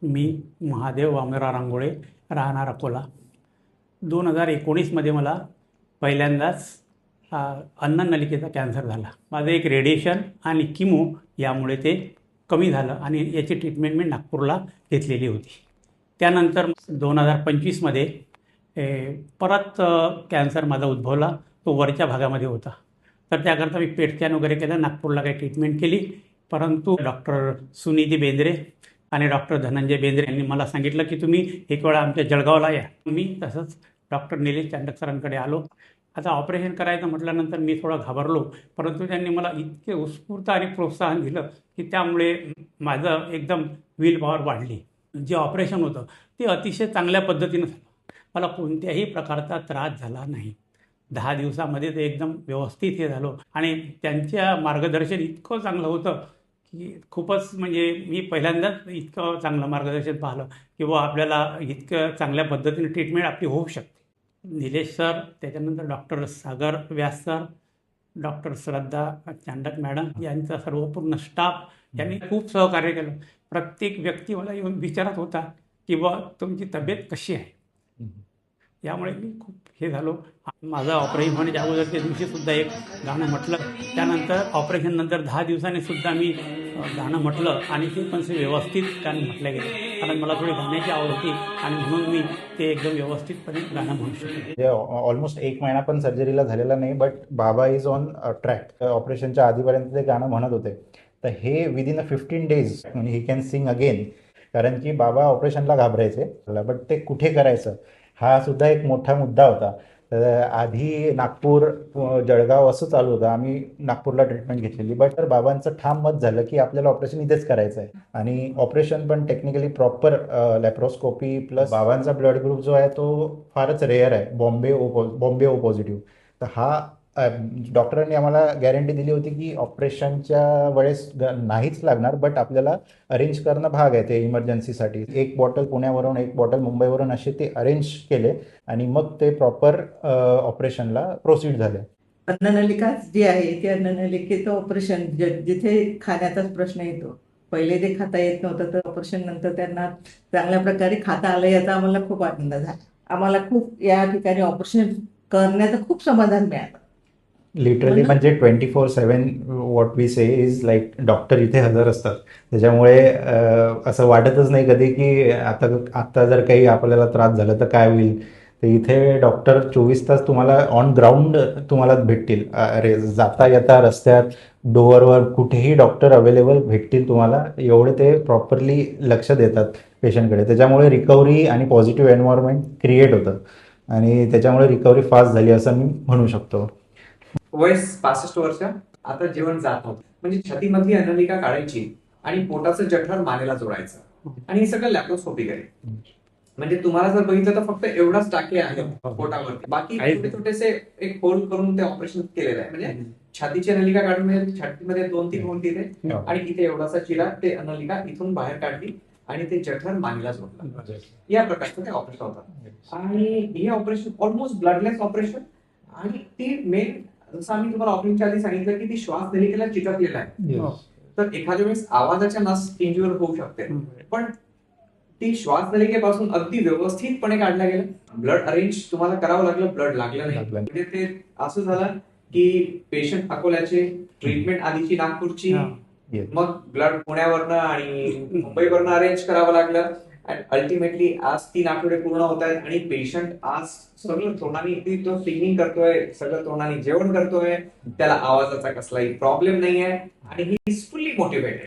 मी महादेव वामनराव रांगोळे, राहणार अकोला. 2019मध्ये मला पहिल्यांदाच अन्ननलिकेचा कॅन्सर झाला. माझं एक रेडिएशन आणि किमो यामुळे ते कमी झालं आणि याची ट्रीटमेंट मी नागपूरला घेतलेली होती. त्यानंतर 2025मध्ये परत कॅन्सर माझा उद्भवला. तो वरच्या भागामध्ये होता. तर त्याकरता मी पेट स्कॅन वगैरे केलं, नागपूरला काही ट्रीटमेंट केली. परंतु डॉक्टर सुनीती बेंद्रे आणि डॉक्टर धनंजय बेंद्रे यांनी मला सांगितलं की तुम्ही एक वेळा आमच्या जळगावला या. मी तसंच डॉक्टर निलेश चांडक सरांकडे आलो. आता ऑपरेशन करायचं म्हटल्यानंतर मी थोडा घाबरलो, परंतु त्यांनी मला इतके उत्स्फूर्त आणि प्रोत्साहन दिलं की त्यामुळे माझं एकदम विल पॉवर वाढली. जे ऑपरेशन होतं ते अतिशय चांगल्या पद्धतीनं झालं. मला कोणत्याही प्रकारचा त्रास झाला नाही. 10 दिवसामध्ये ते एकदम व्यवस्थित हे झालो आणि त्यांच्या मार्गदर्शन इतकं चांगलं होतं की खूपच म्हणजे मी पहिल्यांदाच इतकं चांगलं मार्गदर्शन पाहिलं की बुवा आपल्याला इतकं चांगल्या पद्धतीने ट्रीटमेंट आपली होऊ शकते. निलेश सर, त्याच्यानंतर डॉक्टर सागर व्यास सर, डॉक्टर श्रद्धा चांडक मॅडम यांचा सर्व पूर्ण स्टाफ यांनी खूप सहकार्य केलं. प्रत्येक व्यक्ती मला येऊन विचारत होता की बुवा तुमची तब्येत कशी आहे. यामुळे मी खूप हे झालो. माझं ऑपरेशन होण्याच्या अगोदरच्या दिवशीसुद्धा एक गाणं म्हटलं. त्यानंतर ऑपरेशननंतर 10 दिवसांनी सुद्धा मी गाणं म्हटलं आणि ते पण व्यवस्थित गाणं म्हटलं गेलं. कारण मला थोडी गाण्याची आवड होती आणि म्हणून मी ते एकदम व्यवस्थितपणे गाणं म्हणू शकतो. ऑलमोस्ट 1 महिना पण सर्जरीला झालेला नाही, बट बाबा इज ऑन ट्रॅक. ऑपरेशनच्या आधीपर्यंत ते गाणं म्हणत होते. तर हे विदिन 15 डेज म्हणजे ही कॅन सिंग अगेन. कारण की बाबा ऑपरेशनला घाबरायचे, बट ते कुठे करायचं हा सुद्धा एक मोठा मुद्दा होता. तर आधी नागपूर, जळगाव असं चालू होतं. आम्ही नागपूरला ट्रीटमेंट घेतलेली, बट तर बाबांचं ठाम मत झालं की आपल्याला ऑपरेशन इथेच करायचं आहे. आणि ऑपरेशन पण टेक्निकली प्रॉपर लॅप्रोस्कोपी प्लस बाबांचा ब्लड ग्रुप जो आहे तो फारच रेअर आहे, बॉम्बे ओ पॉझिटिव्ह. तर हा डॉक्टरांनी आम्हाला गॅरंटी दिली होती की ऑपरेशनच्या वेळेस नाहीच लागणार, बट आपल्याला अरेंज करणं भाग आहे ते इमर्जन्सीसाठी. 1 बॉटल पुण्यावरून 1 बॉटल मुंबईवरून असे ते अरेंज केले आणि मग ते प्रॉपर ऑपरेशनला प्रोसीड झाले. अन्ननलिका जी आहे ती अन्ननलिकेचं ऑपरेशन जिथे खाण्याचाच प्रश्न येतो. पहिले ते खाता येत नव्हतं, तर ऑपरेशन नंतर त्यांना चांगल्या प्रकारे खाता आलं याचा आम्हाला खूप आनंद झाला. आम्हाला खूप या ठिकाणी ऑपरेशन करण्याचं खूप समाधान मिळालं. लिटरली म्हणजे 24/7 what we say is like doctor इथे हजर असतात. त्याच्यामुळे असं वाटतच नाही कधी की आता जर काही आपल्याला त्रास झाला तर काय होईल. तर इथे डॉक्टर 24 तास तुम्हाला ऑन ग्राउंड तुम्हाला भेटतील. जाता येता रस्त्यात डोअरवर कुठेही डॉक्टर अवेलेबल भेटतील तुम्हाला. एवढे ते प्रॉपरली लक्ष देतात पेशंटकडे. त्याच्यामुळे रिकव्हरी आणि पॉझिटिव्ह एन्व्हायरमेंट क्रिएट होतं आणि त्याच्यामुळे रिकव्हरी फास्ट झाली असं मी म्हणू शकतो. वय 65 वर्ष. आता जेवण जात नव्हतं, म्हणजे छातीमधली अन्ननलिका काढायची आणि पोटाचं जठर मानेला जोडायचं आणि हे सगळं लॅप्रोस्कोपी करेल. म्हणजे तुम्हाला जर बघितलं तर फक्त एवढाच टाके आहे पोटावरती, बाकी छोटे छोटेसे एक होल करून ते ऑपरेशन केलेलं आहे. म्हणजे छातीची अन्नलिका काढून म्हणजे छातीमध्ये 2-3 होल तिथे आणि इथे एवढासा चिरा, ते अन्नलिका इथून बाहेर काढली आणि ते जठर मानेला जोडलं. या प्रकारचं ते ऑपरेशन होतं आणि हे ऑपरेशन ऑलमोस्ट ब्लडलेस ऑपरेशन. आणि ती मेन, जसं आम्ही तुम्हाला ऑपरेशनच्या आधी सांगितलं की ती श्वास नलिकेला चिटकलेला आहे. तर एखाद्या वेळेस आवाजाच्या नस इंज्युअर होऊ शकते, पण ती श्वास नलिकेपासून अगदी व्यवस्थितपणे काढल्या गेलं. ब्लड अरेंज तुम्हाला करावं लागलं, ब्लड लागलं नाही. म्हणजे ते असं झालं की पेशंट अकोल्याचे, ट्रीटमेंट आधीची नागपूरची, मग ब्लड पुण्यावरनं आणि मुंबईवरनं अरेंज करावं लागलं. अल्टिमेटली आज 3 आठवडे पूर्ण होत आहेत आणि पेशंट आज सगळं तोंडाने तो सिंगिंग करतोय, सगळं तोंडाने जेवण करतोय, त्याला आवाजाचा कसलाही प्रॉब्लेम नाहीये आणि ही इज फुल्ली मोटिवेटेड.